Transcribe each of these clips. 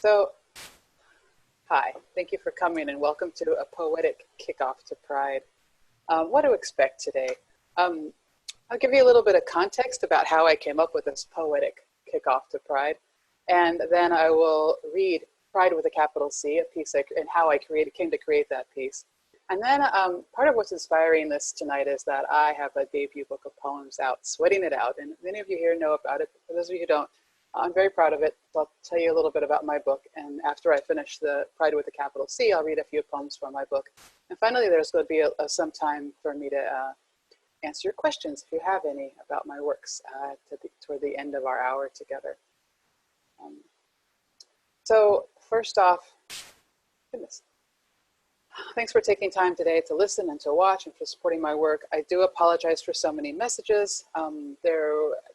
So, hi, thank you for coming and welcome to a poetic kickoff to Pride. What to expect today? I'll give you a little bit of context about how I came up with this poetic kickoff to Pride, and then I will read Pride with a capital C, a piece and how I came to create that piece. And then part of what's inspiring this tonight is that I have a debut book of poems out, Sweating It Out, and many of you here know about it. For those of you who don't, I'm very proud of it. I'll tell you a little bit about my book, and after I finish the Pride with a capital C, I'll read a few poems from my book. And finally, there's going to be some time for me to answer your questions, if you have any, about my works toward the end of our hour together. So first off, goodness. Thanks for taking time today to listen and to watch and for supporting my work. I do apologize for so many messages.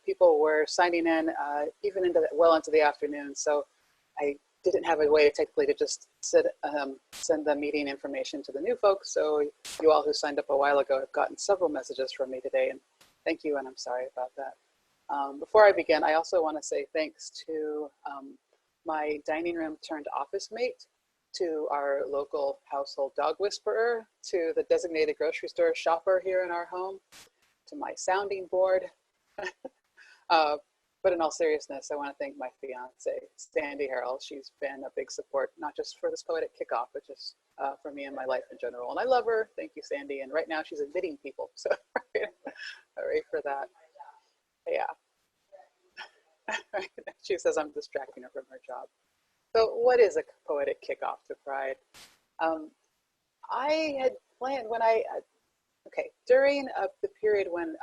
People were signing in even well into the afternoon, so I didn't have a way technically to just send the meeting information to the new folks. So you all who signed up a while ago have gotten several messages from me today, and thank you, and I'm sorry about that. Before I begin, I also want to say thanks to my dining room turned office mate, to our local household dog whisperer, to the designated grocery store shopper here in our home, to my sounding board. But in all seriousness, I want to thank my fiance, Sandy Harrell. She's been a big support, not just for this poetic kickoff, but just for me and my life in general. And I love her. Thank you, Sandy. And right now she's admitting people. So hooray for that. Yeah. She says I'm distracting her from her job. So what is a poetic kickoff to Pride? I had planned during the period when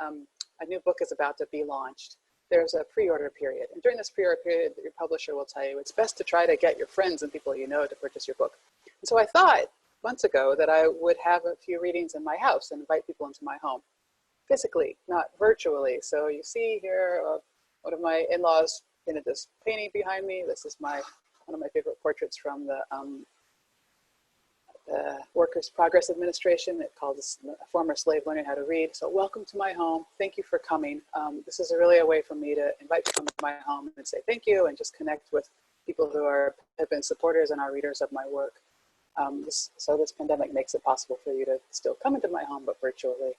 a new book is about to be launched, there's a pre-order period. And during this pre-order period, your publisher will tell you it's best to try to get your friends and people you know to purchase your book. And so I thought months ago that I would have a few readings in my house and invite people into my home, physically, not virtually. So you see here, one of my in-laws painted this painting behind me. This is one of my favorite portraits from the Workers' Progress Administration. It calls a former slave learning how to read. So welcome to my home. Thank you for coming. This is really a way for me to invite people to my home and say thank you and just connect with people who have been supporters and are readers of my work. So this pandemic makes it possible for you to still come into my home, but virtually.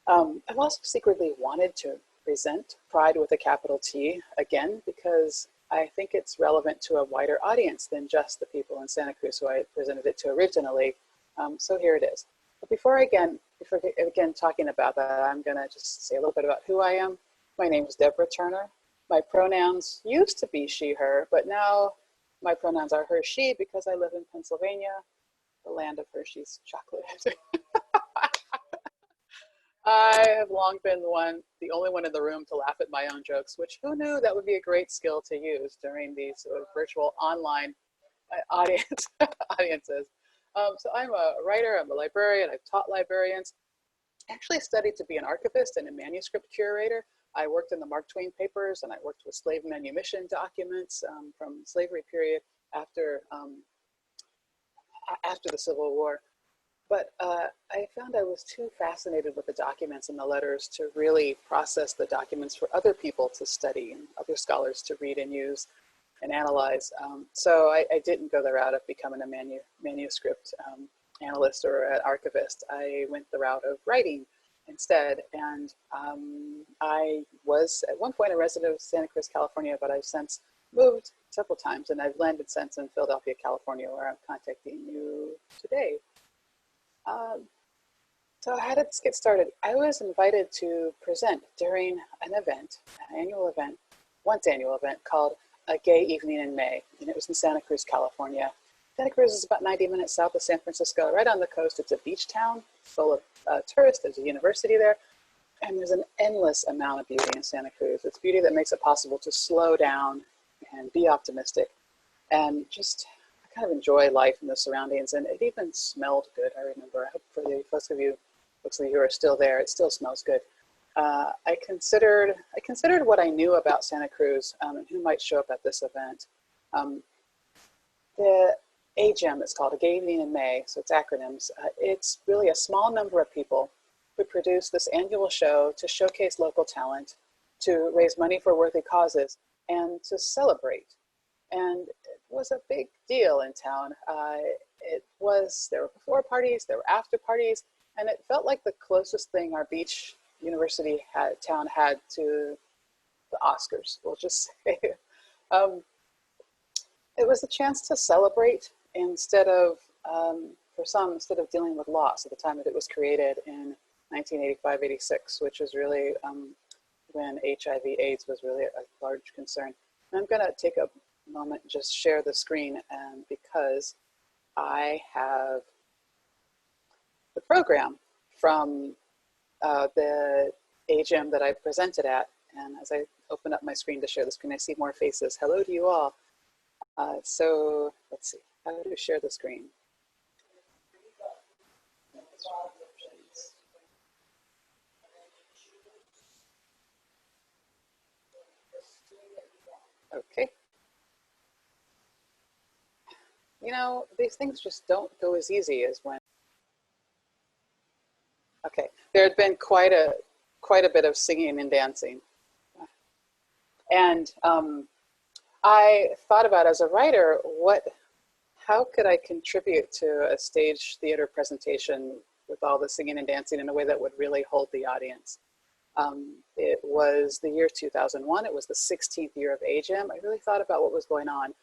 I've also secretly wanted to present Pride with a capital T again, because I think it's relevant to a wider audience than just the people in Santa Cruz who I presented it to originally. So here it is. But before again talking about that, I'm gonna just say a little bit about who I am. My name is Deborah Turner. My pronouns used to be she, her, but now my pronouns are her, she, because I live in Pennsylvania, the land of Hershey's chocolate. I have long been the only one in the room to laugh at my own jokes, which who knew that would be a great skill to use during these sort of virtual online audiences. So I'm a writer, I'm a librarian, I've taught librarians. I actually studied to be an archivist and a manuscript curator. I worked in the Mark Twain papers, and I worked with slave manumission documents from slavery period after the Civil War. But I found I was too fascinated with the documents and the letters to really process the documents for other people to study and other scholars to read and use and analyze. So I didn't go the route of becoming a manuscript analyst or an archivist. I went the route of writing instead. And I was at one point a resident of Santa Cruz, California, but I've since moved several times, and I've landed since in Philadelphia, California, where I'm contacting you today. So how did this get started? I was invited to present during an annual event, once annual event called A Gay Evening in May, and it was in Santa Cruz, California. Santa Cruz is about 90 minutes south of San Francisco, right on the coast. It's a beach town full of tourists. There's a university there, and there's an endless amount of beauty in Santa Cruz. It's beauty that makes it possible to slow down and be optimistic and just kind of enjoy life in the surroundings. And it even smelled good. I remember, I hope for the folks of you who are still there, it still smells good. I considered what I knew about Santa Cruz and who might show up at this event. The AGEM is called, A Gay Evening in May, so it's acronyms. It's really a small number of people who produce this annual show to showcase local talent, to raise money for worthy causes, and to celebrate And it was a big deal in town. There were before parties, there were after parties, and it felt like the closest thing our beach university town had to the Oscars, we'll just say. It was a chance to celebrate instead of, instead of dealing with loss at the time that it was created in 1985-86, which was really when HIV/AIDS was really a large concern. And I'm going to take a moment and just share the screen, because I have the program from the AGEM that I presented at. And as I open up my screen to share the screen, I see more faces. Hello to you all. So let's see, how do we share the screen? Okay. You know, these things just don't go as easy as when. Okay, there had been quite a bit of singing and dancing. And I thought about, as a writer, how could I contribute to a stage theater presentation with all the singing and dancing in a way that would really hold the audience? It was the year 2001. It was the 16th year of AGEM. I really thought about what was going on.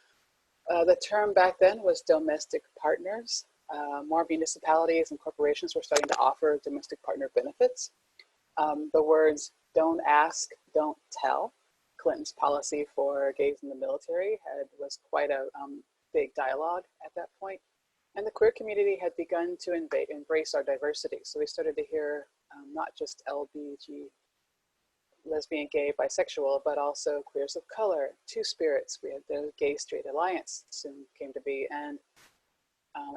The term back then was domestic partners. More municipalities and corporations were starting to offer domestic partner benefits. The words "don't ask, don't tell," Clinton's policy for gays in the military, was quite a big dialogue at that point. And the queer community had begun to embrace our diversity. So we started to hear not just LBG, lesbian, gay, bisexual, but also queers of color, two spirits. We had the Gay Straight Alliance soon came to be. And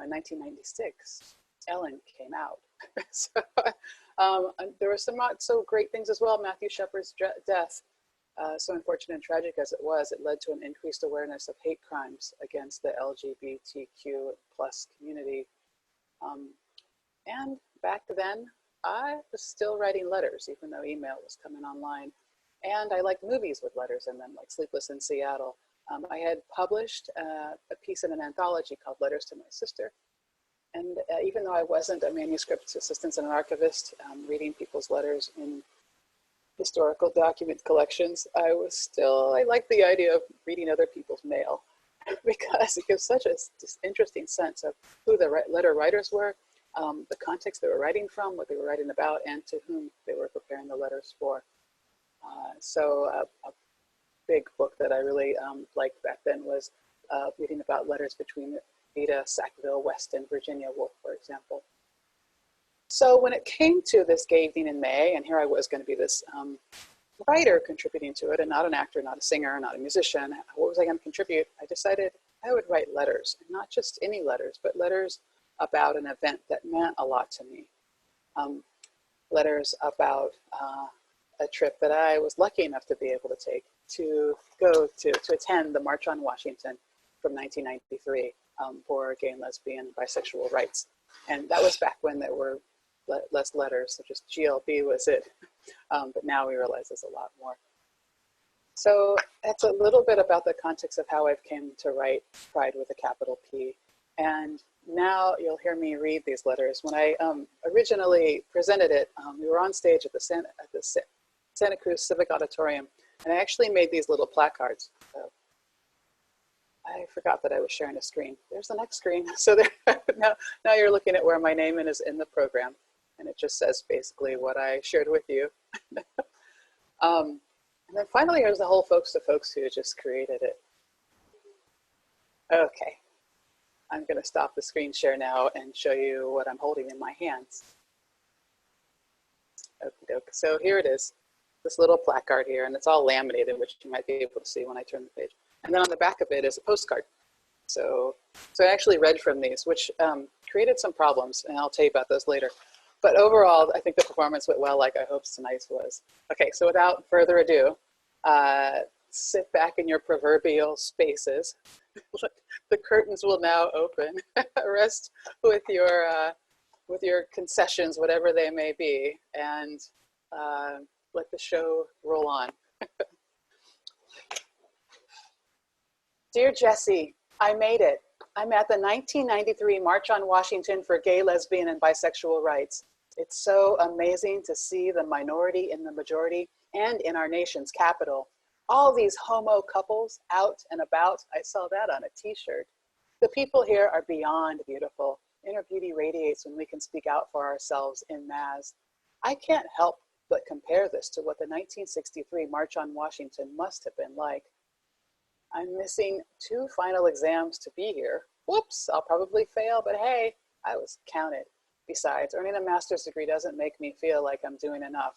in 1996, Ellen came out. So there were some not so great things as well. Matthew Shepard's death, so unfortunate and tragic as it was, it led to an increased awareness of hate crimes against the LGBTQ plus community. And back then, I was still writing letters, even though email was coming online. And I liked movies with letters in them, like Sleepless in Seattle. I had published a piece in an anthology called Letters to My Sister. And even though I wasn't a manuscript assistant and an archivist, reading people's letters in historical document collections, I liked the idea of reading other people's mail because it gives such a interesting sense of who the letter writers were, the context they were writing from, what they were writing about, and to whom they were preparing the letters for. So a big book that I really liked back then was reading about letters between Ada Sackville West and Virginia Woolf, for example. So when it came to this gay evening in May, and here I was going to be this writer contributing to it, and not an actor, not a singer, not a musician, what was I going to contribute? I decided I would write letters, and not just any letters, but letters about an event that meant a lot to me. Letters about a trip that I was lucky enough to be able to take to go to attend the March on Washington from 1993 for gay and lesbian bisexual rights. And that was back when there were less letters, so just GLB was it. But now we realize there's a lot more. So that's a little bit about the context of how I've came to write Pride with a capital P. And now you'll hear me read these letters. When I originally presented it, we were on stage at the Santa Cruz Civic Auditorium, and I actually made these little placards. So I forgot that I was sharing a screen. There's the next screen. So there, now you're looking at where my name is in the program, and it just says basically what I shared with you. And then finally, here's the whole folks to folks who just created it. Okay, I'm going to stop the screen share now and show you what I'm holding in my hands. Okie doke. So here it is, this little placard here, and it's all laminated, which you might be able to see when I turn the page. And then on the back of it is a postcard. So I actually read from these, which created some problems, and I'll tell you about those later. But overall, I think the performance went well, like I hoped tonight's was. Okay, so without further ado, sit back in your proverbial spaces. The curtains will now open. Rest with your concessions, whatever they may be, and let the show roll on. Dear Jesse, I made it. I'm at the 1993 March on Washington for Gay, Lesbian, and Bisexual Rights. It's so amazing to see the minority in the majority and in our nation's capital. All these homo couples out and about. I saw that on a t-shirt. The people here are beyond beautiful. Inner beauty radiates when we can speak out for ourselves en masse. I can't help but compare this to what the 1963 March on Washington must have been like. I'm missing 2 final exams to be here. Whoops, I'll probably fail, but hey, I was counted. Besides, earning a master's degree doesn't make me feel like I'm doing enough.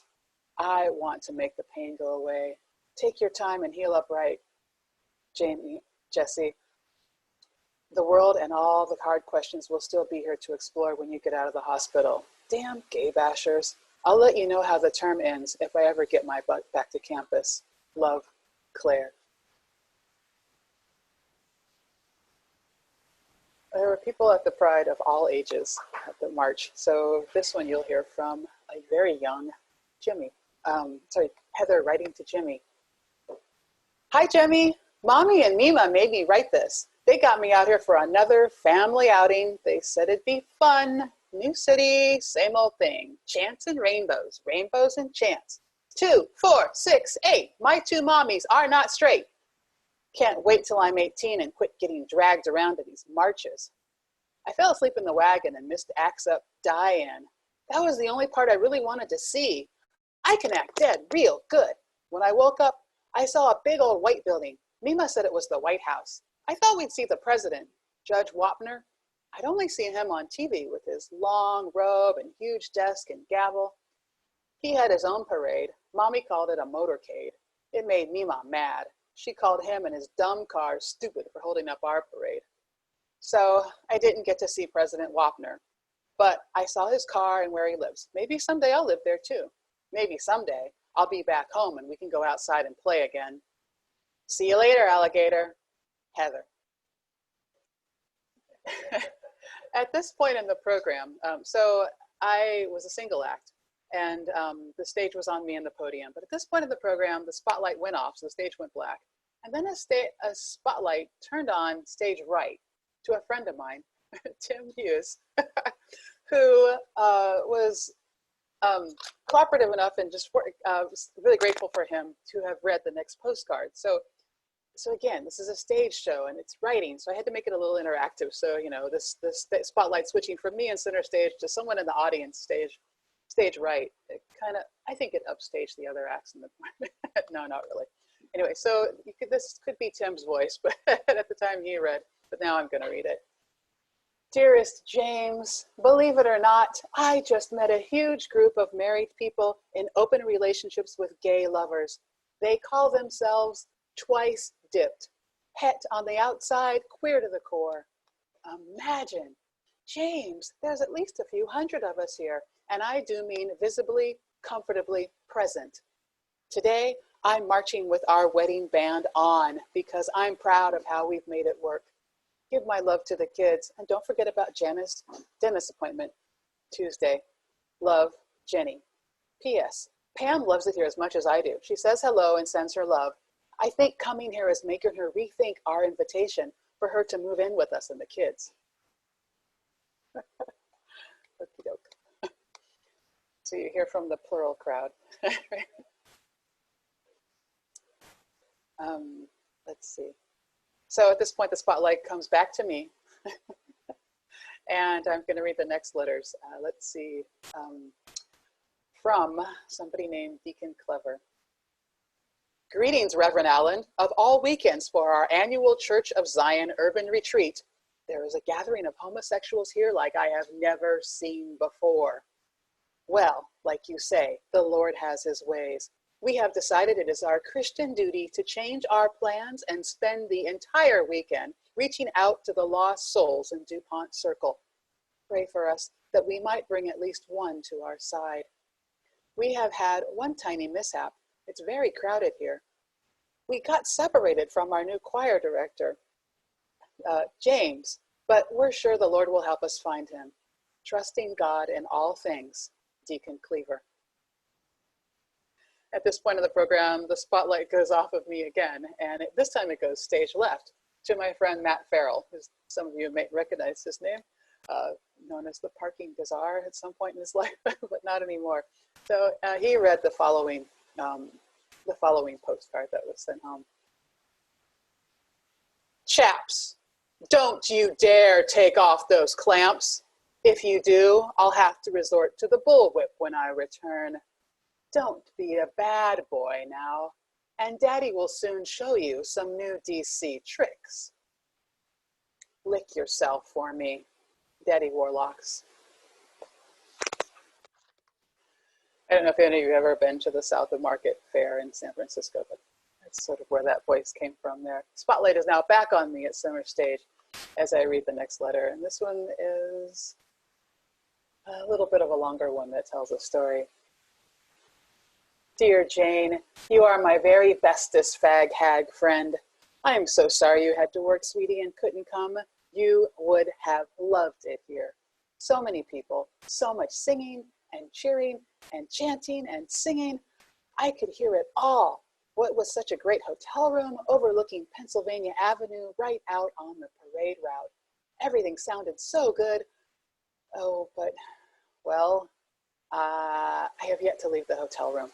I want to make the pain go away. Take your time and heal up right. Jamie, Jesse, the world and all the hard questions will still be here to explore when you get out of the hospital. Damn gay bashers. I'll let you know how the term ends if I ever get my butt back to campus. Love, Claire. There were people at the Pride of all ages at the march. So this one you'll hear from a very young Jimmy. Heather writing to Jimmy. Hi, Jimmy. Mommy and Mima made me write this. They got me out here for another family outing. They said it'd be fun. New city, same old thing. Chants and rainbows, rainbows and chants. 2, 4, 6, 8. My 2 mommies are not straight. Can't wait till I'm 18 and quit getting dragged around to these marches. I fell asleep in the wagon and missed Axe Up Diane. That was the only part I really wanted to see. I can act dead real good. When I woke up, I saw a big old white building. Mima said it was the White House. I thought we'd see the president, Judge Wapner. I'd only seen him on TV with his long robe and huge desk and gavel. He had his own parade. Mommy called it a motorcade. It made Mima mad. She called him and his dumb car stupid for holding up our parade. So I didn't get to see President Wapner, but I saw his car and where he lives. Maybe someday I'll live there too. Maybe someday I'll be back home and we can go outside and play again. See you later, alligator. Heather. At this point in the program, so I was a single act and the stage was on me and the podium. But at this point in the program, the spotlight went off, so the stage went black. And then a spotlight turned on stage right to a friend of mine, Tim Hughes, who was cooperative enough and just was really grateful for him to have read the next postcard. So again, this is a stage show and it's writing, so I had to make it a little interactive. So, you know, this spotlight switching from me in center stage to someone in the audience stage right, it kind of, I think it upstaged the other acts in the, no, not really. Anyway, so this could be Tim's voice, but at the time he read, but now I'm gonna read it. Dearest James, believe it or not, I just met a huge group of married people in open relationships with gay lovers. They call themselves Twice Dipped, het on the outside, queer to the core. Imagine, James, there's at least a few hundred of us here, and I do mean visibly, comfortably present. Today, I'm marching with our wedding band on because I'm proud of how we've made it work. Give my love to the kids, and don't forget about Janice's dentist appointment Tuesday. Love, Jenny. P.S. Pam loves it here as much as I do. She says hello and sends her love. I think coming here is making her rethink our invitation for her to move in with us and the kids. Okie doke. So you hear from the plural crowd. Let's see. So at this point, the spotlight comes back to me. And I'm going to read the next letters. Let's see. From somebody named Deacon Clever. Greetings, Reverend Allen. Of all weekends for our annual Church of Zion urban retreat, there is a gathering of homosexuals here like I have never seen before. Well, like you say, the Lord has his ways. We have decided it is our Christian duty to change our plans and spend the entire weekend reaching out to the lost souls in DuPont Circle. Pray for us that we might bring at least one to our side. We have had one tiny mishap. It's very crowded here. We got separated from our new choir director, James, but we're sure the Lord will help us find him. Trusting God in all things, Deacon Cleaver. At this point in the program, the spotlight goes off of me again, and this time it goes stage left. to my friend Matt Farrell, who some of you may recognize his name, known as the Parking Bazaar at some point in his life, but not anymore. So he read the following postcard that was sent home. Chaps, don't you dare take off those clamps. If you do, I'll have to resort to the bullwhip when I return. Don't be a bad boy now, and Daddy will soon show you some new DC tricks. Lick yourself for me, Daddy Warlocks. I don't know if any of you have ever been to the South of Market Fair in San Francisco, but that's sort of where that voice came from there. Spotlight is now back on me at center stage as I read the next letter. And this one is a little bit of a longer one that tells a story. Dear Jane, you are my very bestest fag hag friend. I am so sorry you had to work, sweetie, and couldn't come. You would have loved it here. So many people, so much singing and cheering and chanting and singing. I could hear it all. What was such a great hotel room overlooking Pennsylvania Avenue right out on the parade route. Everything sounded so good. Oh, but, well, I have yet to leave the hotel room.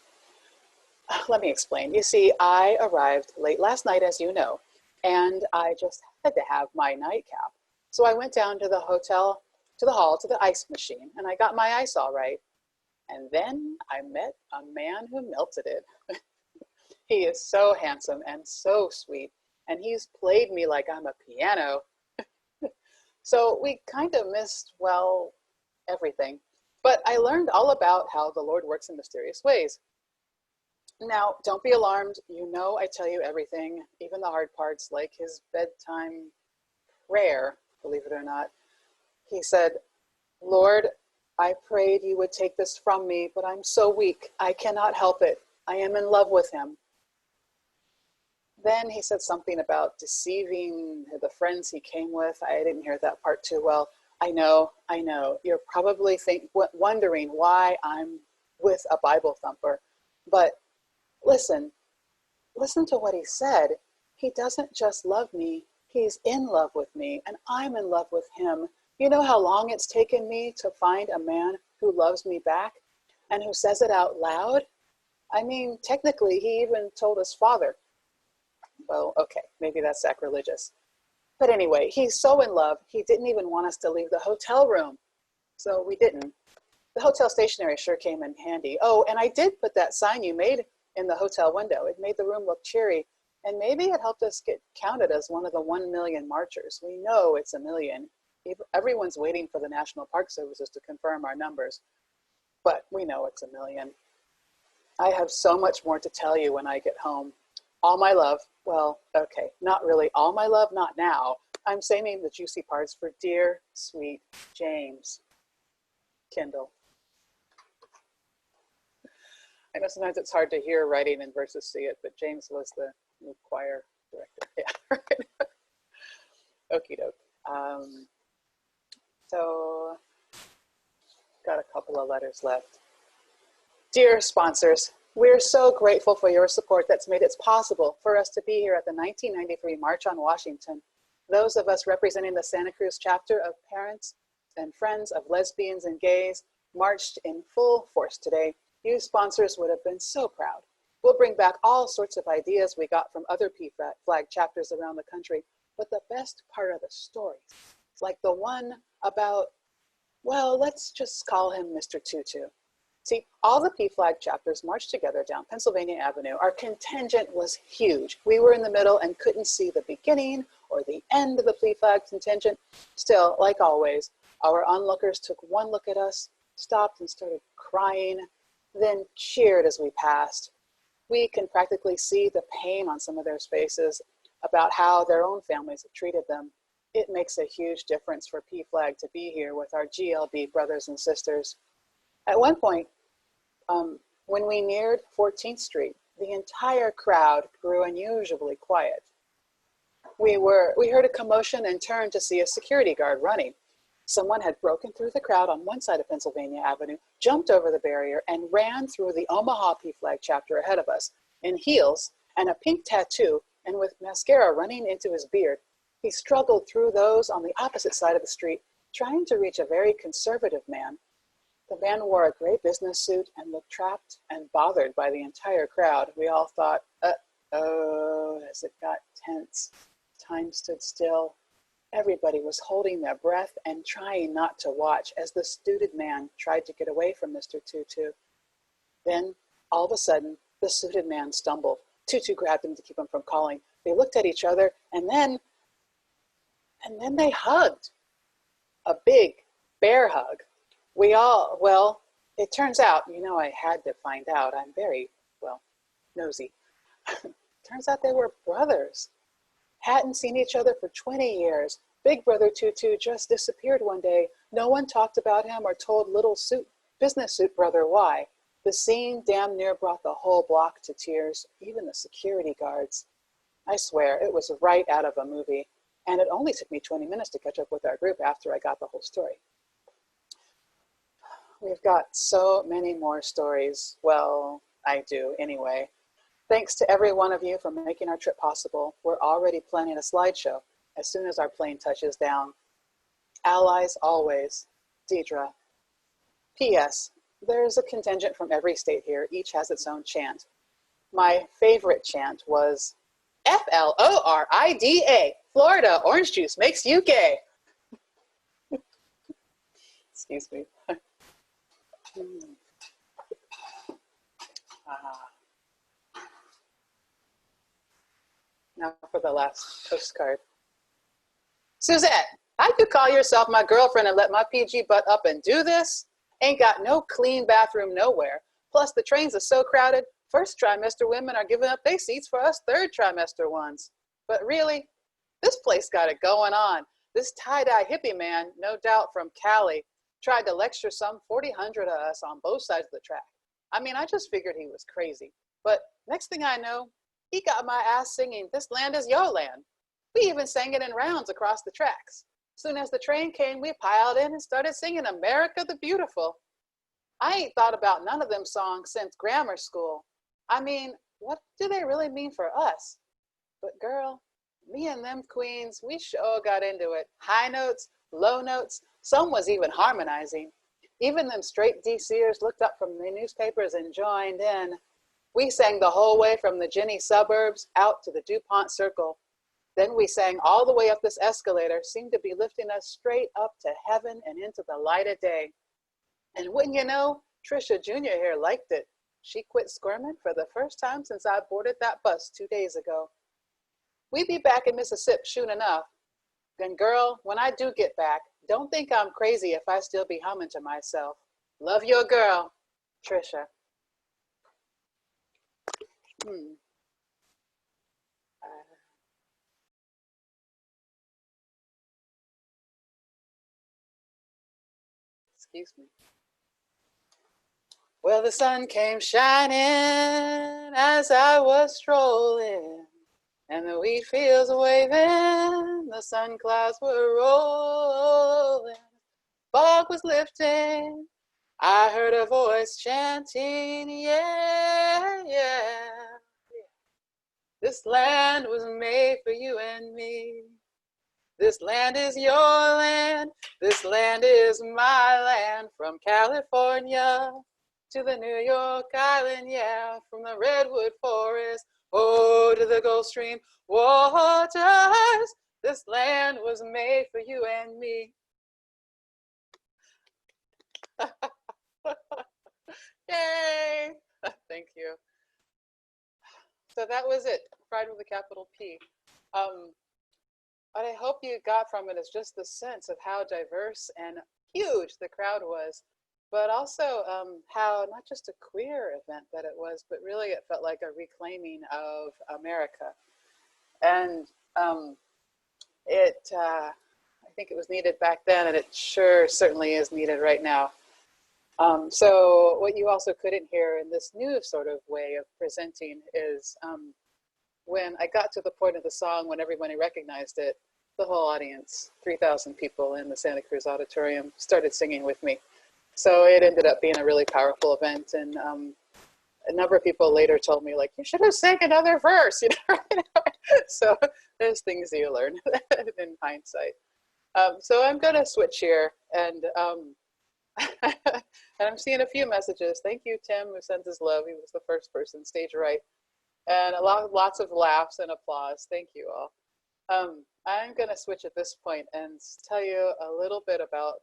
Let me explain. You see, I arrived late last night, as you know, and I just had to have my nightcap. So I went down to the hotel, to the hall, to the ice machine, and I got my ice all right. And then I met a man who melted it. He is so handsome and so sweet, and he's played me like I'm a piano. So we kind of missed, well, everything. But I learned all about how the Lord works in mysterious ways. Now, don't be alarmed. You know I tell you everything, even the hard parts, like his bedtime prayer, believe it or not. He said, Lord, I prayed you would take this from me, but I'm so weak. I cannot help it. I am in love with him. Then he said something about deceiving the friends he came with. I didn't hear that part too well. I know. You're probably wondering why I'm with a Bible thumper. But listen to what he said. He doesn't just love me. He's in love with me, and I'm in love with him. You know how long it's taken me to find a man who loves me back and who says it out loud? I mean, technically, he even told his father. Well, okay, maybe that's sacrilegious. But anyway, he's so in love, he didn't even want us to leave the hotel room. So we didn't. The hotel stationery sure came in handy. Oh, and I did put that sign you made in the hotel window. It made the room look cheery. And maybe it helped us get counted as one of the 1 million marchers. We know it's a million. Everyone's waiting for the National Park Services to confirm our numbers. But we know it's a million. I have so much more to tell you when I get home. All my love, well, okay, not really all my love, not now. I'm saving the juicy parts for dear, sweet James. Kindle. I know sometimes it's hard to hear writing and versus see it, but James was the new choir director. Yeah, right. Okie doke. So, got a couple of letters left. Dear sponsors, we're so grateful for your support that's made it possible for us to be here at the 1993 March on Washington. Those of us representing the Santa Cruz chapter of Parents and Friends of Lesbians and Gays marched in full force today. You sponsors would have been so proud. We'll bring back all sorts of ideas we got from other PFLAG chapters around the country, but the best part of the story, like the one about, well, let's just call him Mr. Tutu. See, all the PFLAG chapters marched together down Pennsylvania Avenue. Our contingent was huge. We were in the middle and couldn't see the beginning or the end of the PFLAG contingent. Still, like always, our onlookers took one look at us, stopped and started crying, then cheered as we passed. We can practically see the pain on some of their faces about how their own families have treated them. It makes a huge difference for PFLAG to be here with our GLB brothers and sisters. At one point, when we neared 14th Street, the entire crowd grew unusually quiet. We heard a commotion and turned to see a security guard running. Someone had broken through the crowd on one side of Pennsylvania Avenue, jumped over the barrier, and ran through the Omaha PFLAG chapter ahead of us, in heels and a pink tattoo, and with mascara running into his beard. He struggled through those on the opposite side of the street, trying to reach a very conservative man. The man wore a gray business suit and looked trapped and bothered by the entire crowd. We all thought, uh-oh, as it got tense. Time stood still. Everybody was holding their breath and trying not to watch as the suited man tried to get away from Mr. Tutu. Then, all of a sudden, the suited man stumbled. Tutu grabbed him to keep him from calling. They looked at each other, and then they hugged. A big bear hug. We all, well, it turns out, you know, I had to find out. I'm very, well, nosy. Turns out they were brothers. Hadn't seen each other for 20 years. Big brother Tutu just disappeared one day. No one talked about him or told little business suit brother why. The scene damn near brought the whole block to tears, even the security guards. I swear, it was right out of a movie, and it only took me 20 minutes to catch up with our group after I got the whole story. We've got so many more stories. Well, I do anyway. Thanks to every one of you for making our trip possible. We're already planning a slideshow as soon as our plane touches down. Allies always, Deidre. P.S. There's a contingent from every state here. Each has its own chant. My favorite chant was Florida, Florida, orange juice makes you gay. Excuse me. Now for the last postcard. Suzette, how you call yourself my girlfriend and let my PG butt up and do this? Ain't got no clean bathroom nowhere. Plus the trains are so crowded, first trimester women are giving up their seats for us third trimester ones. But really, this place got it going on. This tie-dye hippie man, no doubt from Cali, tried to lecture some 4,000 of us on both sides of the track. I mean, I just figured he was crazy. But next thing I know, he got my ass singing, "This land is your land." We even sang it in rounds across the tracks. Soon as the train came, we piled in and started singing America the Beautiful. I ain't thought about none of them songs since grammar school. I mean, what do they really mean for us? But girl, me and them queens, we sure got into it. High notes, low notes, some was even harmonizing. Even them straight DCers looked up from the newspapers and joined in. We sang the whole way from the Ginny suburbs out to the DuPont Circle. Then we sang all the way up this escalator, seemed to be lifting us straight up to heaven and into the light of day. And wouldn't you know, Trisha Jr. here liked it. She quit squirming for the first time since I boarded that bus 2 days ago. We be back in Mississippi soon enough. Then girl, when I do get back, don't think I'm crazy if I still be humming to myself. Love your girl, Trisha. Excuse me. Well, the sun came shining as I was strolling, and the wheat fields were waving, the sun clouds were rolling, fog was lifting, I heard a voice chanting, yeah, yeah. This land was made for you and me. This land is your land. This land is my land. From California to the New York Island, yeah. From the Redwood Forest, oh, to the Gulf Stream waters. This land was made for you and me. Yay! Thank you. So that was it, Pride with a capital P. What I hope you got from it is just the sense of how diverse and huge the crowd was, but also how not just a queer event that it was, but really it felt like a reclaiming of America. And I think it was needed back then, and it sure certainly is needed right now. So what you also couldn't hear in this new sort of way of presenting is when I got to the point of the song when everybody recognized it, the whole audience, 3,000 people in the Santa Cruz Auditorium, started singing with me. So it ended up being a really powerful event, and a number of people later told me, like, you should have sang another verse, you know. So there's things you learn in hindsight. So I'm going to switch here, and and I'm seeing a few messages. Thank you, Tim, who sent his love. He was the first person, stage right. And lots of laughs and applause. Thank you all. I'm going to switch at this point and tell you a little bit about,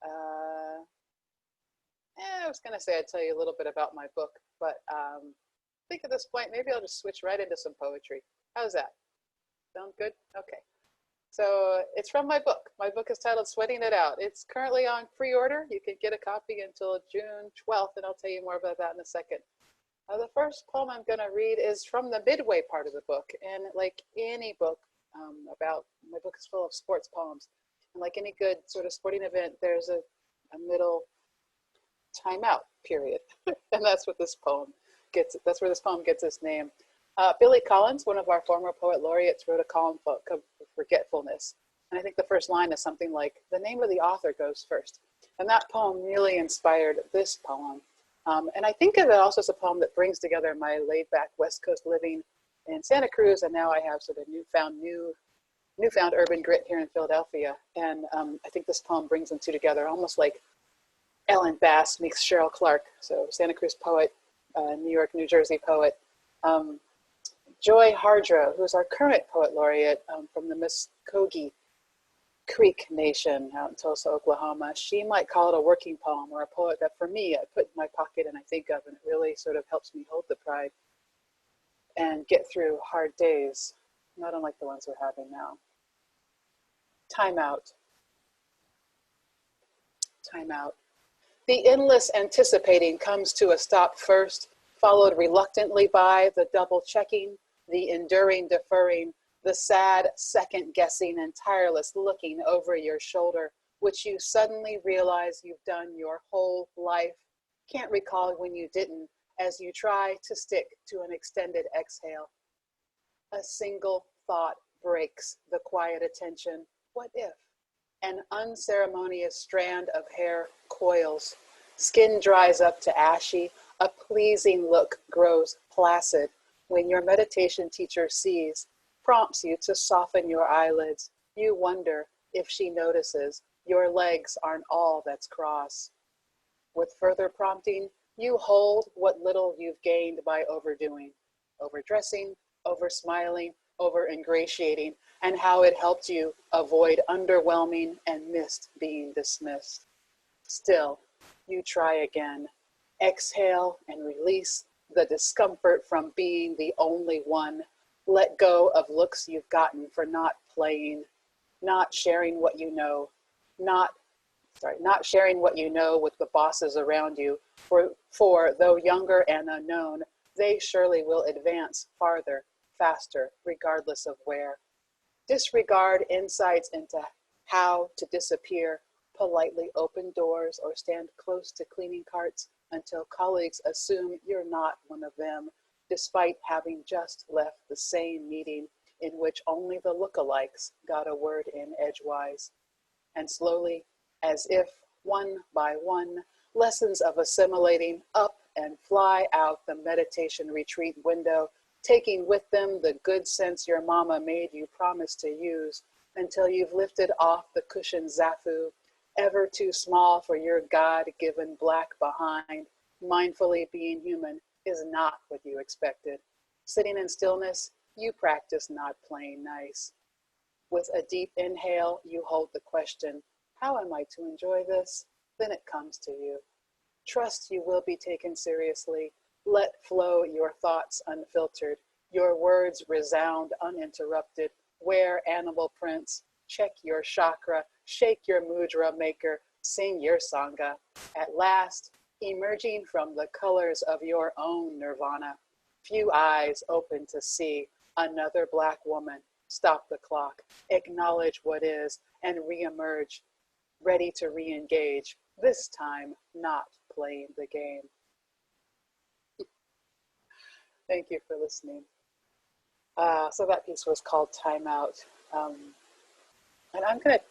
I was going to say I'd tell you a little bit about my book, but I think at this point, maybe I'll just switch right into some poetry. How's that? Sound good? Okay. So it's from my book. My book is titled Sweating It Out. It's currently on pre-order. You can get a copy until June 12th, and I'll tell you more about that in a second. The first poem I'm going to read is from the midway part of the book. And like any book my book is full of sports poems. And like any good sort of sporting event, there's a middle timeout period. And that's what this poem gets. That's where this poem gets its name. Billy Collins, one of our former poet laureates, wrote a poem of forgetfulness. And I think the first line is something like, the name of the author goes first. And that poem really inspired this poem. And I think of it also as a poem that brings together my laid-back West Coast living in Santa Cruz, and now I have sort of newfound urban grit here in Philadelphia. And I think this poem brings them two together, almost like Ellen Bass meets Cheryl Clark. So Santa Cruz poet, New York, New Jersey poet. Joy Hardrow, who's our current poet laureate from the Muskogee Creek Nation out in Tulsa, Oklahoma. She might call it a working poem, or a poet that for me I put in my pocket and I think of, and it really sort of helps me hold the pride and get through hard days, not unlike the ones we're having now. Time out. Time out. The endless anticipating comes to a stop first, followed reluctantly by the double checking, the enduring deferring, the sad second guessing and tireless looking over your shoulder, which you suddenly realize you've done your whole life. Can't recall when you didn't, as you try to stick to an extended exhale. A single thought breaks the quiet attention. What if? An unceremonious strand of hair coils. Skin dries up to ashy. A pleasing look grows placid when your meditation teacher sees, prompts you to soften your eyelids. You wonder if she notices your legs aren't all that's cross. With further prompting, you hold what little you've gained by overdoing, overdressing, over-smiling, over-ingratiating, and how it helped you avoid underwhelming and missed being dismissed. Still, you try again. Exhale and release the discomfort from being the only one. Let go of looks you've gotten for not playing, not sharing what you know, not sharing what you know with the bosses around you, for though younger and unknown, they surely will advance farther, faster, regardless of where. Disregard insights into how to disappear, politely open doors or stand close to cleaning carts until colleagues assume you're not one of them, despite having just left the same meeting in which only the lookalikes got a word in edgewise. And slowly, as if one by one, lessons of assimilating up and fly out the meditation retreat window, taking with them the good sense your mama made you promise to use until you've lifted off the cushioned zafu, ever too small for your God-given black behind. Mindfully being human is not what you expected. Sitting in stillness, you practice not playing nice. With a deep inhale, you hold the question, how am I to enjoy this? Then it comes to you. Trust you will be taken seriously. Let flow your thoughts unfiltered. Your words resound uninterrupted. Wear animal prints. Check your chakra. Shake your mudra maker. Sing your sangha. At last, emerging from the colors of your own nirvana, few eyes open to see another black woman. Stop the clock. Acknowledge what is and reemerge, ready to re-engage, this time not playing the game. Thank you for listening. So that piece was called Time Out. And I'm going to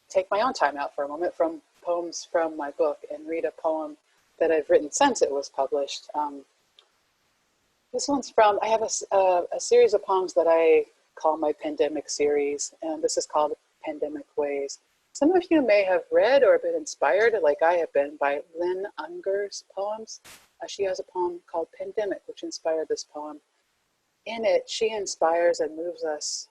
take my own time out for a moment from poems from my book and read a poem that I've written since it was published. This one's from, I have a series of poems that I call my pandemic series, and this is called Pandemic Ways. Some of you may have read or been inspired, like I have been, by Lynn Unger's poems. She has a poem called Pandemic, which inspired this poem. In it, she inspires and moves us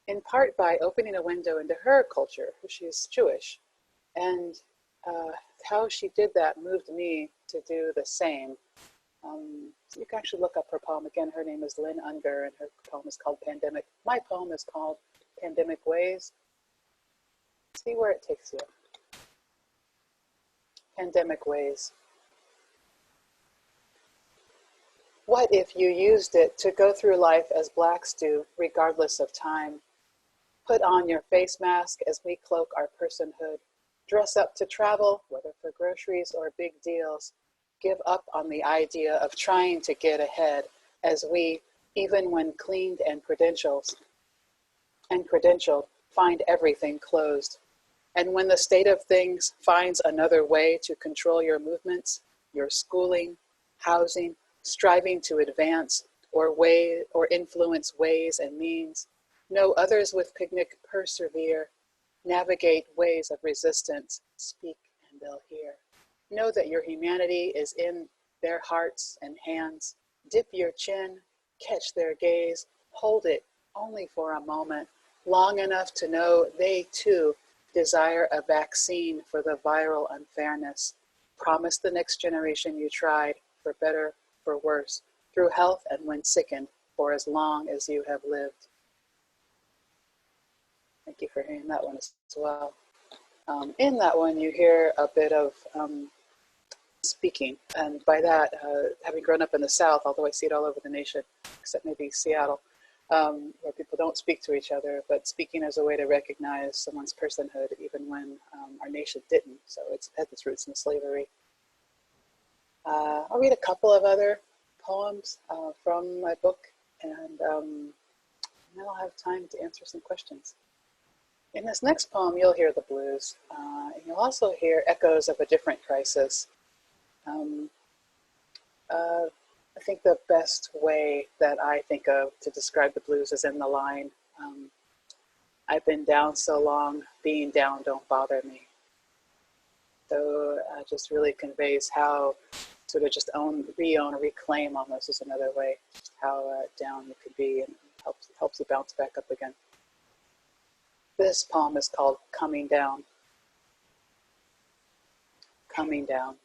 in part by opening a window into her culture. She's Jewish, and how she did that moved me to do the same. You can actually look up her poem. Again, her name is Lynn Unger, and her poem is called Pandemic. My poem is called Pandemic Ways. See where it takes you. Pandemic Ways. What if you used it to go through life as blacks do, regardless of time? Put on your face mask as we cloak our personhood. Dress up to travel, whether for groceries or big deals. Give up on the idea of trying to get ahead as we, even when cleaned and credentialed, find everything closed. And when the state of things finds another way to control your movements, your schooling, housing, striving to advance or influence ways and means, know others with picnic persevere, navigate ways of resistance, speak and they'll hear. Know that your humanity is in their hearts and hands. Dip your chin, catch their gaze, hold it only for a moment, long enough to know they too desire a vaccine for the viral unfairness. Promise the next generation you tried, for better, for worse, through health and when sickened, for as long as you have lived. Thank you for hearing that one as well. In that one, you hear a bit of speaking, and by that, having grown up in the South, although I see it all over the nation, except maybe Seattle, where people don't speak to each other, but speaking as a way to recognize someone's personhood, even when our nation didn't. So it's had its roots in slavery. I'll read a couple of other poems from my book, and then I'll have time to answer some questions. In this next poem, you'll hear the blues, and you'll also hear echoes of a different crisis. I think the best way that I think of to describe the blues is in the line, I've been down so long, being down don't bother me. So just really conveys how sort of just reclaim almost is another way, how down you could be, and helps you bounce back up again. This poem is called Coming Down. Coming Down.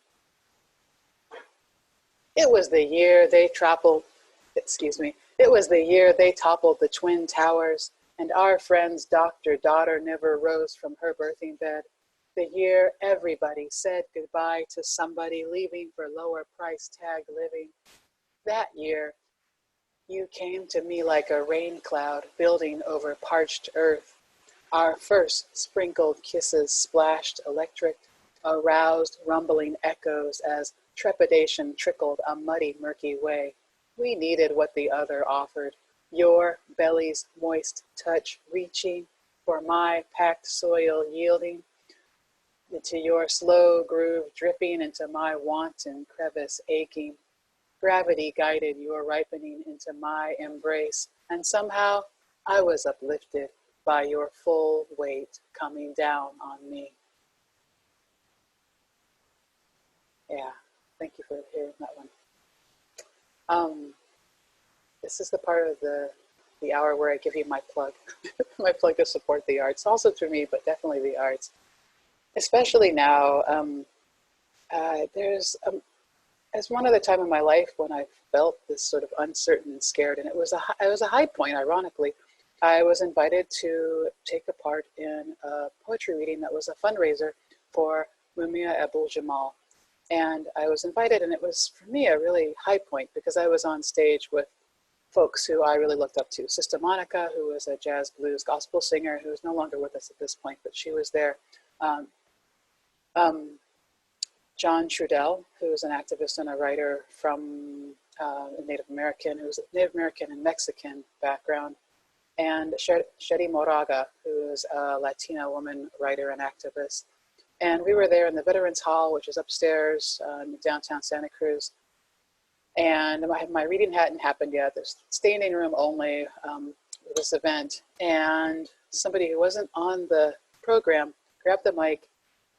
It was the year they toppled the Twin Towers, and our friend's daughter never rose from her birthing bed. The year everybody said goodbye to somebody leaving for lower price tag living. That year, you came to me like a rain cloud building over parched earth. Our first sprinkled kisses splashed electric, aroused rumbling echoes as trepidation trickled a muddy, murky way. We needed what the other offered, your belly's moist touch reaching for my packed soil yielding, into your slow groove dripping into my wanton crevice aching. Gravity guided your ripening into my embrace, and somehow I was uplifted by your full weight coming down on me. Yeah, thank you for hearing that one. This is the part of the hour where I give you my plug, my plug to support the arts, also to me, but definitely the arts. Especially now, there's one other time in my life when I felt this sort of uncertain and scared, and it was a high point, ironically. I was invited to take a part in a poetry reading that was a fundraiser for Mumia Abdul-Jamal. And I was invited, and it was, for me, a really high point because I was on stage with folks who I really looked up to. Sister Monica, who was a jazz blues gospel singer who is no longer with us at this point, but she was there. John Trudell, who is an activist and a writer from Native American, who's Native American and Mexican background, and Shetty Moraga, who is a Latina woman writer and activist. And we were there in the Veterans Hall, which is upstairs in downtown Santa Cruz. And my reading hadn't happened yet. There's standing room only for this event. And somebody who wasn't on the program grabbed the mic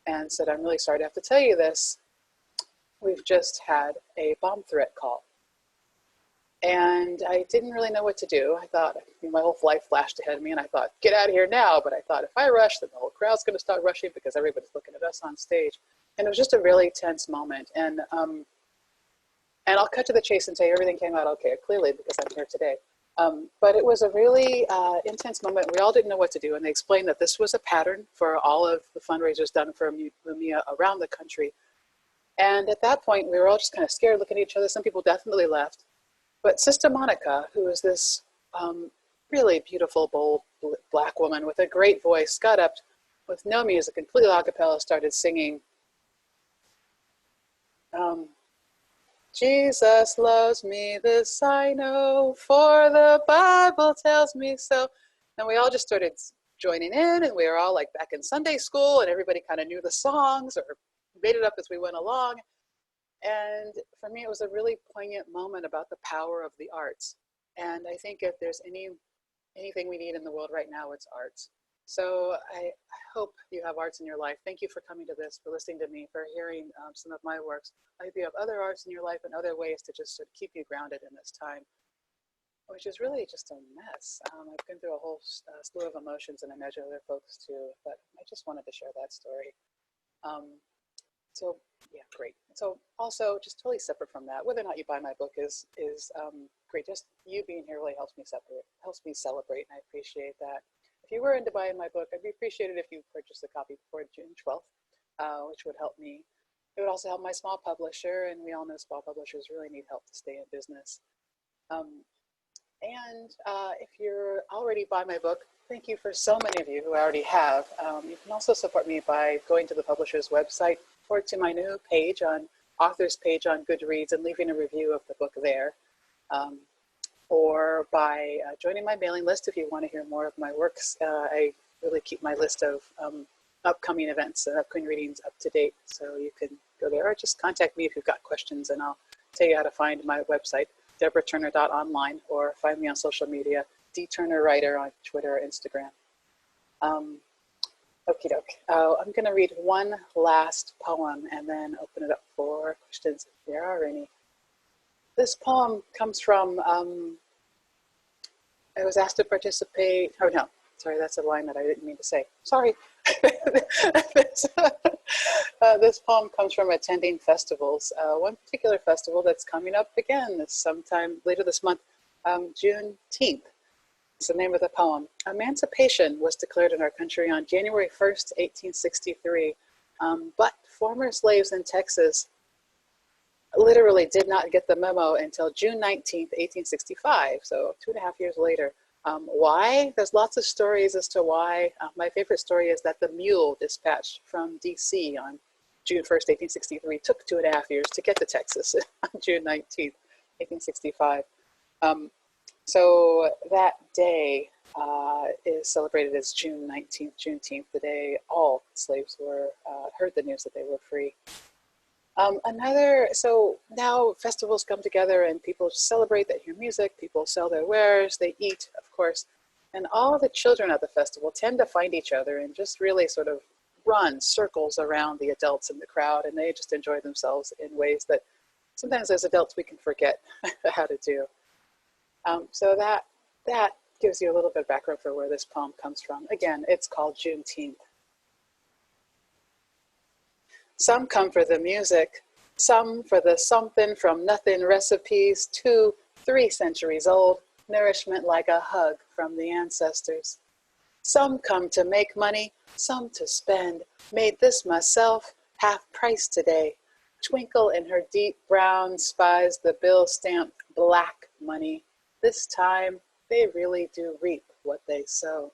and said, "I'm really sorry to have to tell you this. We've just had a bomb threat call." And I didn't really know what to do. I thought, my whole life flashed ahead of me, and I thought, get out of here now. But I thought, if I rush, then the whole crowd's going to start rushing because everybody's looking at us on stage. And it was just a really tense moment. And I'll cut to the chase and say everything came out okay, clearly, because I'm here today. But it was a really intense moment. We all didn't know what to do. And they explained that this was a pattern for all of the fundraisers done for Lumia around the country. And at that point, we were all just kind of scared, looking at each other. Some people definitely left. But Sister Monica, who is this really beautiful, bold Black woman with a great voice, got up with no music, completely a cappella, started singing, "Jesus loves me, this I know, for the Bible tells me so." And we all just started joining in, and we were all like back in Sunday school, and everybody kind of knew the songs or made it up as we went along. And for me, it was a really poignant moment about the power of the arts. And I think if there's anything we need in the world right now, it's arts. So I hope you have arts in your life. Thank you for coming to this, for listening to me, for hearing some of my works. I hope you have other arts in your life and other ways to just sort of keep you grounded in this time, which is really just a mess. I've been through a whole slew of emotions, and I imagine other folks too, but I just wanted to share that story. So yeah, great. So also, just totally separate from that, whether or not you buy my book is great. Just you being here really helps me celebrate, and I appreciate that. If you were into buying my book, I'd be appreciated if you purchased a copy before June 12th, which would help me. It would also help my small publisher, and we all know small publishers really need help to stay in business. If you're already buying my book, thank you for so many of you who already have. You can also support me by going to the publisher's website or to my new page author's page on Goodreads and leaving a review of the book there. Or by joining my mailing list if you want to hear more of my works. I really keep my list of upcoming events and upcoming readings up to date, so you can go there or just contact me if you've got questions, and I'll tell you how to find my website, deborahturner.online, or find me on social media, dturnerwriter on Twitter or Instagram. Okie doke. I'm going to read one last poem and then open it up for questions if there are any. This poem comes from, I was asked to participate, oh no, sorry, that's a line that I didn't mean to say. Sorry. This poem comes from attending festivals. One particular festival that's coming up again sometime later this month, Juneteenth. It's the name of the poem. Emancipation was declared in our country on January 1st, 1863, but former slaves in Texas literally did not get the memo until June 19th, 1865, so 2.5 years later. Why? There's lots of stories as to why. My favorite story is that the mule dispatched from DC on June 1st, 1863 took 2.5 years to get to Texas on June 19th, 1865. So that day is celebrated as June 19th, Juneteenth, the day all slaves were heard the news that they were free. So now festivals come together and people celebrate, they hear music, people sell their wares, they eat, of course, and all the children at the festival tend to find each other and just really sort of run circles around the adults in the crowd, and they just enjoy themselves in ways that sometimes as adults we can forget how to do. So that gives you a little bit of background for where this poem comes from. Again, it's called Juneteenth. Some come for the music, some for the something from nothing recipes, 2-3 centuries old, nourishment like a hug from the ancestors. Some come to make money, some to spend, made this myself, half price today. Twinkle in her deep brown spies the bill stamped black money. This time, they really do reap what they sow.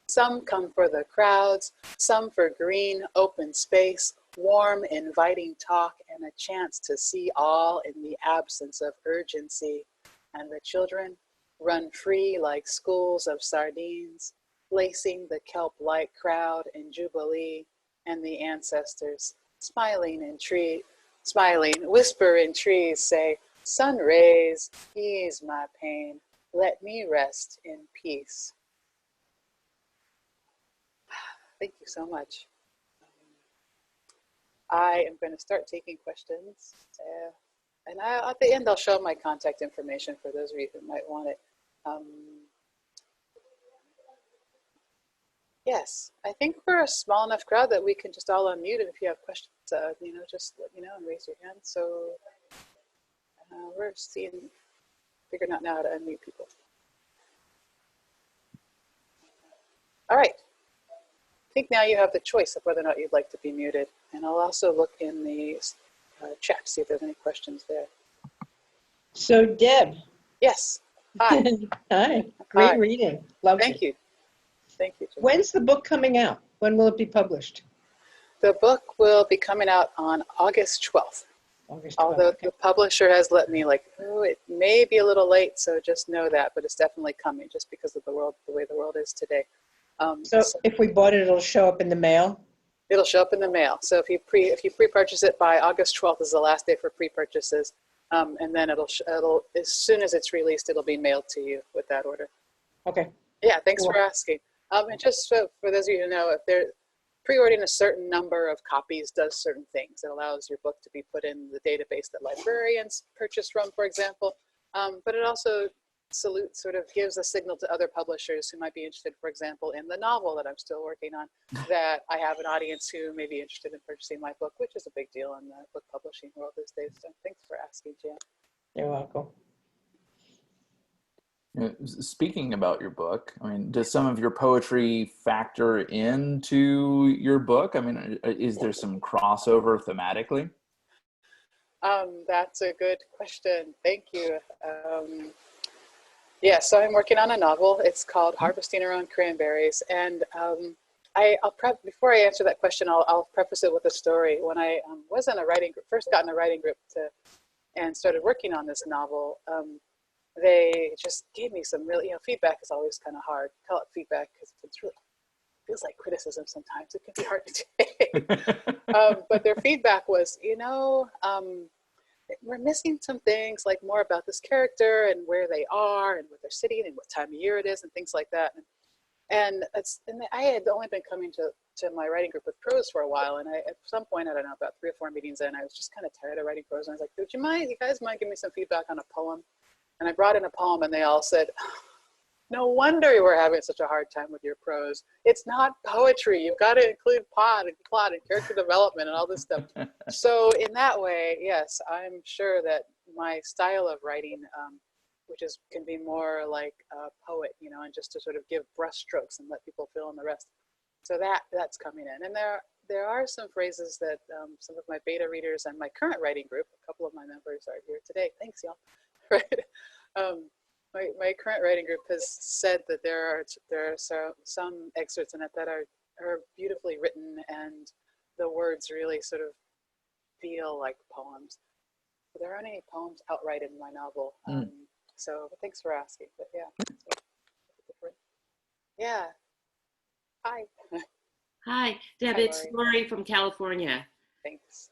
Some come for the crowds, some for green, open space, warm, inviting talk, and a chance to see all in the absence of urgency. And the children run free like schools of sardines, lacing the kelp-like crowd in jubilee, and the ancestors, smiling, whisper in trees, say, Sun rays, ease my pain. Let me rest in peace. Thank you so much. I am going to start taking questions. And at the end, I'll show my contact information for those of you who might want it. Yes, I think we're a small enough crowd that we can just all unmute, and if you have questions, you know, just let me know and raise your hand. So we're figuring out now how to unmute people. All right. I think now you have the choice of whether or not you'd like to be muted. And I'll also look in the chat to see if there's any questions there. So Deb. Yes. Hi. Hi. Great Hi. reading. Loved Thank it. you. Thank you. When's the book coming out? When will it be published? The book will be coming out on August 12th. August 12th. Although okay. the publisher has let me oh, it may be a little late, so just know that, but it's definitely coming just because of the way the world is today. So if we bought it, it'll show up in the mail? It'll show up in the mail. So if you pre-purchase it by August 12th is the last day for pre-purchases. And then it'll as soon as it's released, it'll be mailed to you with that order. Okay. Yeah, thanks Cool. for asking. And just for those of you who know, if they're pre-ordering a certain number of copies does certain things. It allows your book to be put in the database that librarians purchase from, for example. But it also sort of gives a signal to other publishers who might be interested, for example, in the novel that I'm still working on, that I have an audience who may be interested in purchasing my book, which is a big deal in the book publishing world these days. So thanks for asking, Jan. You're welcome. Speaking about your book, I mean, does some of your poetry factor into your book? I mean, is there some crossover thematically? That's a good question. Thank you. Yeah, so I'm working on a novel. It's called Harvesting Our Own Cranberries. And before I answer that question, I'll preface it with a story. When I was in a writing group, first got in a writing group and started working on this novel, they just gave me some really, feedback is always kind of hard. Call it feedback because it's really feels like criticism sometimes. It can be hard to take. But their feedback was, we're missing some things, like more about this character and where they are and what they're sitting and what time of year it is and things like that. And I had only been coming to my writing group with prose for a while, and at some point, I don't know, about 3 or 4 meetings in, I was just kind of tired of writing prose, and I was like, you guys mind giving me some feedback on a poem? And I brought in a poem, and they all said, no wonder you were having such a hard time with your prose. It's not poetry. You've got to include plot and character development and all this stuff. So in that way, yes, I'm sure that my style of writing, which can be more like a poet, and just to sort of give brushstrokes and let people fill in the rest. So that's coming in. And there are some phrases that some of my beta readers and my current writing group, a couple of my members are here today. Thanks, y'all. Right. My current writing group has said that there are some excerpts in it that are beautifully written, and the words really sort of feel like poems. There aren't any poems outright in my novel, so thanks for asking. But yeah, hi. Hi, Deb. Hi, it's Lori from California. Thanks.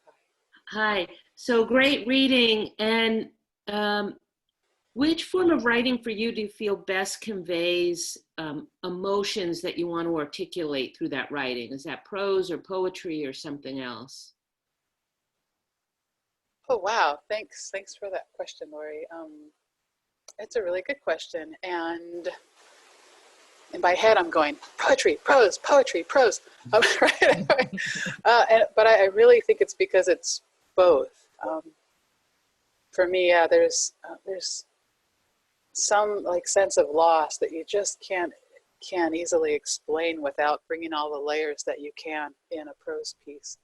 Hi. So great reading. And which form of writing for you do you feel best conveys emotions that you want to articulate through that writing? Is that prose or poetry or something else? Oh, wow. Thanks for that question, Lori. It's a really good question. And in my head, I'm going, poetry, prose, poetry, prose. Right? But I really think it's because it's both. For me, there's some sense of loss that you just can't easily explain without bringing all the layers that you can in a prose piece.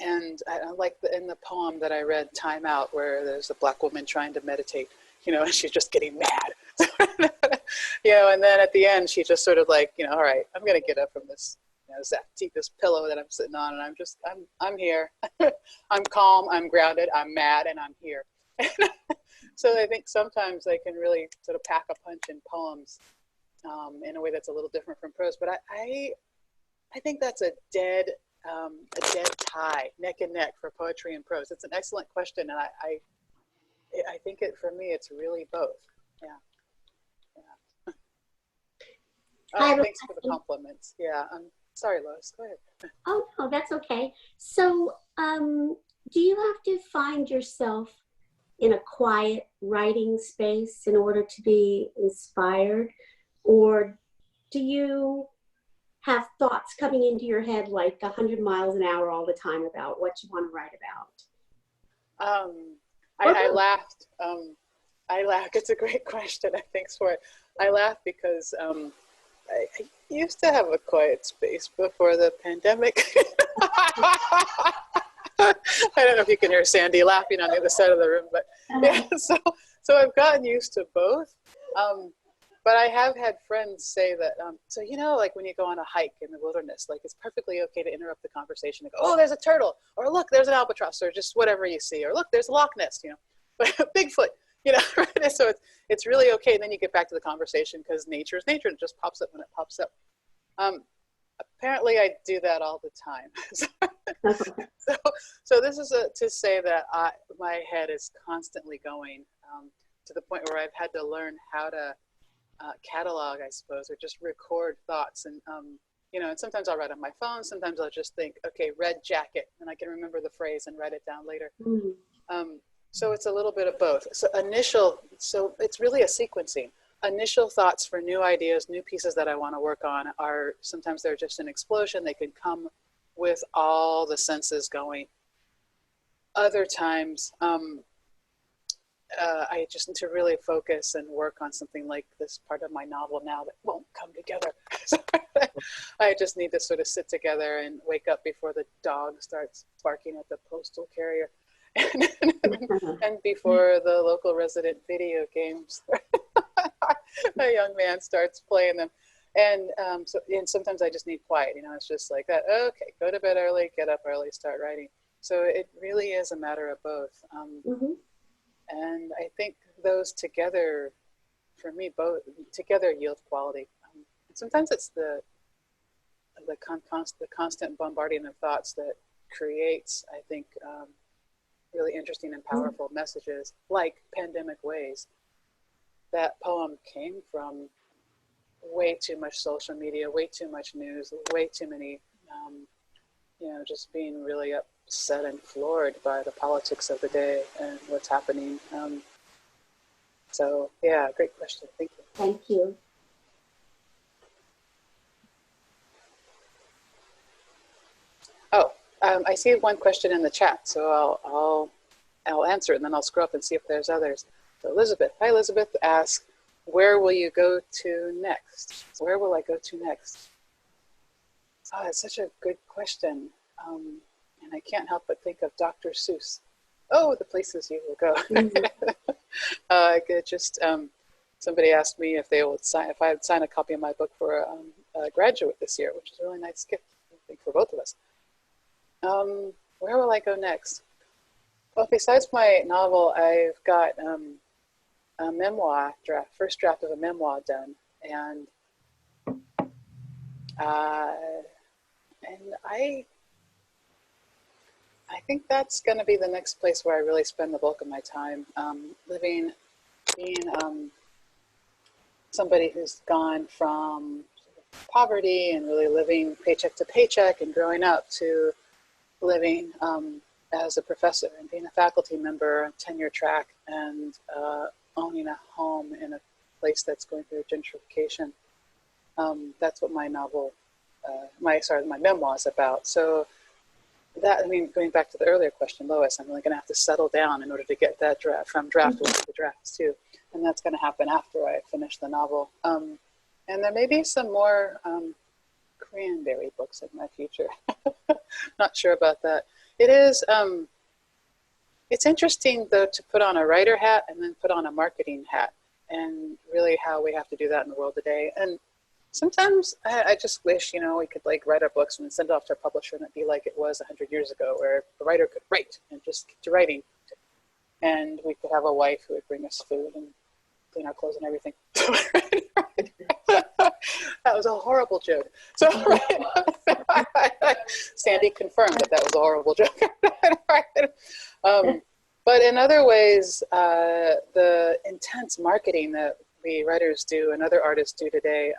And I like in the poem that I read, Time Out, where there's a Black woman trying to meditate, and she's just getting mad. And then at the end, she just sort of all right, I'm going to get up from this, this pillow that I'm sitting on, and I'm here. I'm calm, I'm grounded, I'm mad, and I'm here. So I think sometimes they can really sort of pack a punch in poems in a way that's a little different from prose. But I think that's a dead a dead tie, neck and neck for poetry and prose? It's an excellent question, and I think for me, it's really both. Yeah. Yeah. Oh, thanks for the compliments. Yeah. Sorry, Lois. Go ahead. Oh, no, that's okay. So, do you have to find yourself in a quiet writing space in order to be inspired? Or do you have thoughts coming into your head like 100 miles an hour all the time about what you want to write about? I laughed. I laughed. It's a great question. Thanks for it. I laughed because I used to have a quiet space before the pandemic. I don't know if you can hear Sandy laughing on the other side of the room, but yeah, so I've gotten used to both. But I have had friends say that, so like when you go on a hike in the wilderness, like it's perfectly okay to interrupt the conversation and go, oh, there's a turtle, or look, there's an albatross, or just whatever you see, or look, there's Loch Ness, but Bigfoot, right? So it's really okay. And then you get back to the conversation because nature is nature. It just pops up when it pops up. Apparently I do that all the time. So this is to say that my head is constantly going to the point where I've had to learn how to catalog, I suppose, or just record thoughts. And, and sometimes I'll write on my phone. Sometimes I'll just think, okay, red jacket, and I can remember the phrase and write it down later. So it's a little bit of both. So it's really a sequencing. Initial thoughts for new ideas, new pieces that I want to work on sometimes they're just an explosion. They can come with all the senses going. Other times, I just need to really focus and work on something like this part of my novel now that won't come together. So I just need to sort of sit together and wake up before the dog starts barking at the postal carrier and before the local resident video games. A young man starts playing them. And sometimes I just need quiet, it's just like that. Okay, go to bed early, get up early, start writing. So it really is a matter of both. And I think those together, for me, both together yield quality. And sometimes it's the constant bombarding of thoughts that creates, I think, really interesting and powerful messages, like Pandemic Ways. That poem came from way too much social media, way too much news, way too many, just being really upset and floored by the politics of the day and what's happening. So yeah, great question. Thank you. Thank you. Oh, I see one question in the chat, so I'll answer it, and then I'll scroll up and see if there's others. So Elizabeth, hi Elizabeth, asks, where will you go to next? Where will I go to next? Oh, that's such a good question. And I can't help but think of Dr. Seuss. Oh, the places you will go. I could just, somebody asked me if I would sign a copy of my book for a graduate this year, which is a really nice gift, I think, for both of us. Where will I go next? Well, besides my novel, I've got a memoir draft, first draft of a memoir done, and I think that's going to be the next place where I really spend the bulk of my time, being somebody who's gone from poverty and really living paycheck to paycheck and growing up to living as a professor and being a faculty member, tenure track, and owning a home in a place that's going through gentrification. That's what my novel, my memoir is about. So going back to the earlier question, Lois, I'm really going to have to settle down in order to get that draft from draft one to drafts too. And that's going to happen after I finish the novel. And there may be some more cranberry books in my future. Not sure about that. It is, it's interesting though to put on a writer hat and then put on a marketing hat, and really how we have to do that in the world today. And sometimes I just wish, we could write our books and send it off to our publisher and it'd be like it was 100 years ago, where the writer could write and just keep writing. And we could have a wife who would bring us food and clean our clothes and everything. That was a horrible joke. So Sandy confirmed that was a horrible joke. But in other ways, the intense marketing that we writers do and other artists do today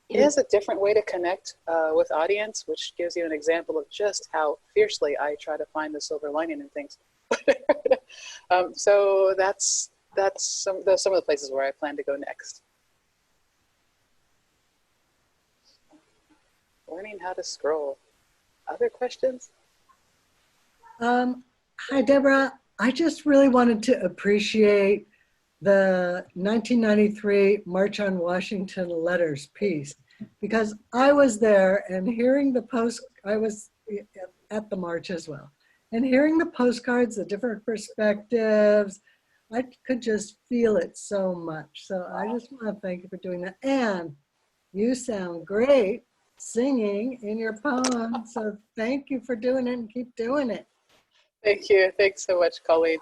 is a different way to connect with audience, which gives you an example of just how fiercely I try to find the silver lining in things. So that's some of the places where I plan to go next. Learning how to scroll. Other questions? Hi, Deborah. I just really wanted to appreciate the 1993 March on Washington letters piece, because I was there and hearing the I was at the march as well, and hearing the postcards, the different perspectives, I could just feel it so much. So I just want to thank you for doing that. And you sound great singing in your poem. So thank you for doing it and keep doing it. Thank you. Thanks so much, Colleen.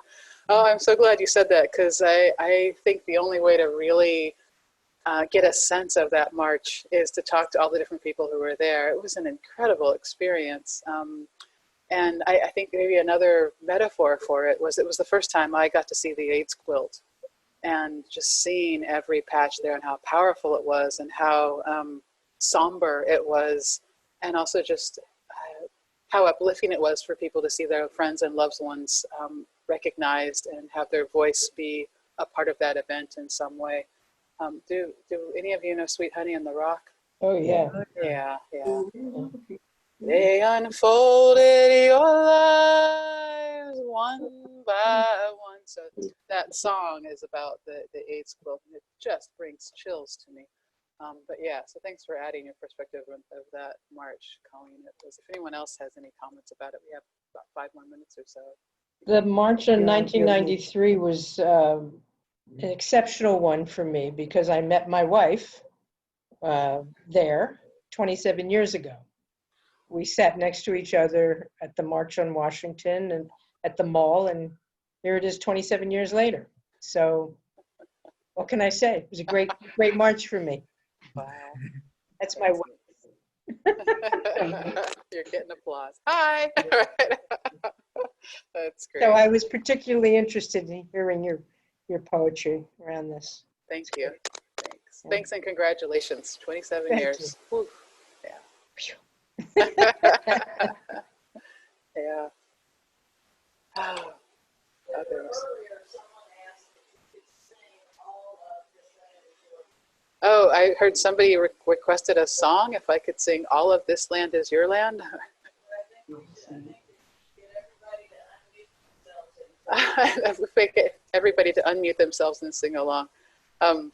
Oh, I'm so glad you said that, because I think the only way to really get a sense of that march is to talk to all the different people who were there. It was an incredible experience. And I think maybe another metaphor for it was the first time I got to see the AIDS quilt, and just seeing every patch there and how powerful it was and how somber it was, and also just how uplifting it was for people to see their friends and loved ones recognized and have their voice be a part of that event in some way. Do any of you know Sweet Honey in the Rock? Oh, yeah. Yeah. They unfolded your lives one by one. So that song is about the AIDS quilt, and it just brings chills to me. But yeah, so thanks for adding your perspective of that march, Colleen. If anyone else has any comments about it, we have about 5 more minutes or so. The march in 1993 was an exceptional one for me, because I met my wife there 27 years ago. We sat next to each other at the March on Washington and at the mall, and here it is 27 years later. So what can I say? It was a great march for me. Wow. That's my wife. You're getting applause. Hi. That's great. So I was particularly interested in hearing your poetry around this. Thank you. Thanks. Yeah. Thanks and congratulations. 27 Thank years. You. Yeah. Yeah. Oh, others. Oh, I heard somebody requested a song. If I could sing All of This Land Is Your Land. If we get everybody to unmute themselves and sing along. Oh.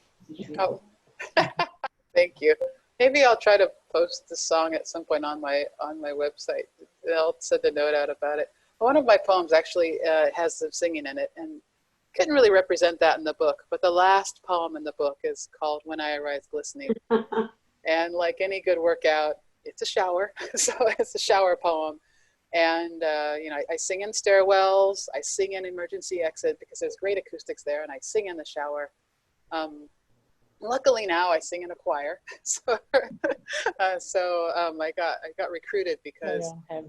Thank you. Maybe I'll try to post the song at some point on my website. I'll send a note out about it. One of my poems actually has some singing in it, and couldn't really represent that in the book, but the last poem in the book is called When I Arise Glistening. And like any good workout, it's a shower. So it's a shower poem. And I sing in stairwells, I sing in emergency exit because there's great acoustics there, and I sing in the shower. Luckily now I sing in a choir. So I got recruited because at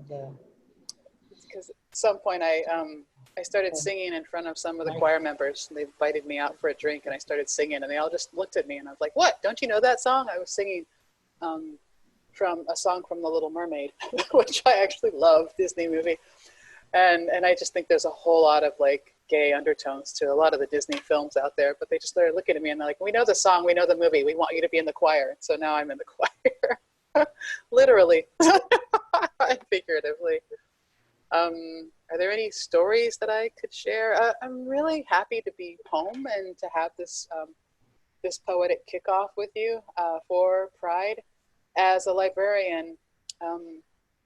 some point I started singing in front of some of the choir members. They invited me out for a drink, and I started singing, and they all just looked at me, and I was like, "What? Don't you know that song?" I was singing from a song from The Little Mermaid, which I actually love, Disney movie. And I just think there's a whole lot of like gay undertones to a lot of the Disney films out there, but they just started looking at me and they're like, "We know the song, we know the movie, we want you to be in the choir." So now I'm in the choir, literally, and figuratively. Are there any stories that I could share? I'm really happy to be home and to have this this poetic kickoff with you for Pride. As a librarian,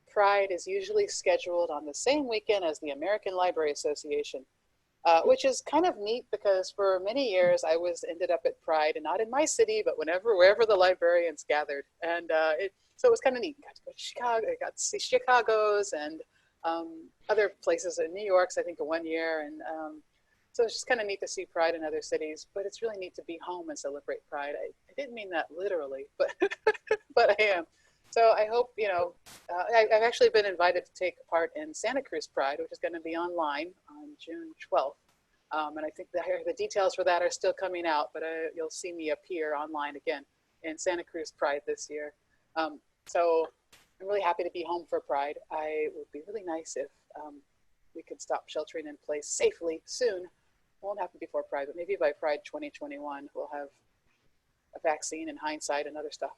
Pride is usually scheduled on the same weekend as the American Library Association, which is kind of neat because for many years I ended up at Pride, and not in my city, but wherever the librarians gathered. And so it was kind of neat. Got to go to Chicago, I got to see Chicago's and other places in New York's, I think, 1 year. And so it's just kind of neat to see Pride in other cities, but it's really neat to be home and celebrate Pride. I didn't mean that literally, but but I am. So I hope, I've actually been invited to take part in Santa Cruz Pride, which is going to be online on June 12th. And I think the details for that are still coming out, but you'll see me appear online again in Santa Cruz Pride this year. So I'm really happy to be home for Pride. It would be really nice if we could stop sheltering in place safely soon. It won't happen before Pride, but maybe by Pride 2021, we'll have a vaccine in hindsight and other stuff.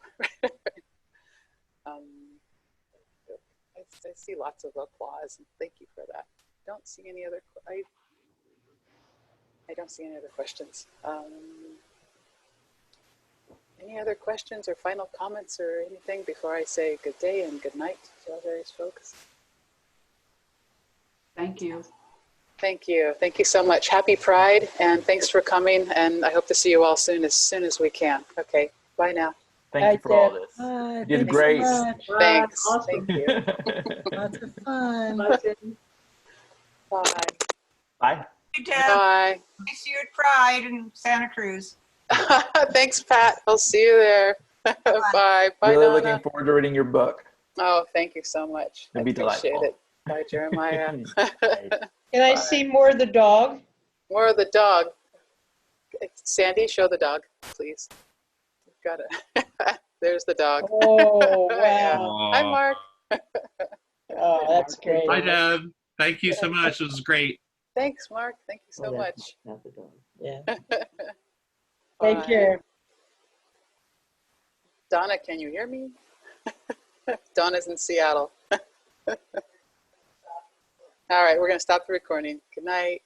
I see lots of applause, and thank you for that. Don't see any other. I don't see any other questions. Any other questions or final comments or anything before I say good day and good night to all various folks? Thank you. Thank you. Thank you so much. Happy Pride, and thanks for coming. And I hope to see you all soon as we can. Okay. Bye now. Thank you for all this. Bye. You did Thanks great. so much. Thanks. Awesome. Thank you. Lots of fun. Bye, Jen. Bye. Bye. Hey, Deb. Bye. I see you at Pride in Santa Cruz. Thanks, Pat. I'll see you there. Bye. Bye, Really Donna. looking forward to reading your book. Oh, thank you so much. It'd I be appreciate delightful. it. Bye, Jeremiah. Can I Bye. see more of the dog? More of the dog. Sandy, show the dog, please. Got it. There's the dog. Oh, Yeah. wow. Hi, Mark. Oh, that's great. Hi, Deb. Thank you so much. It was great. Thanks, Mark. Thank you so much. Not the dog. Yeah. Bye. Take care. Donna, can you hear me? Donna's in Seattle. All right, we're going to stop the recording. Good night.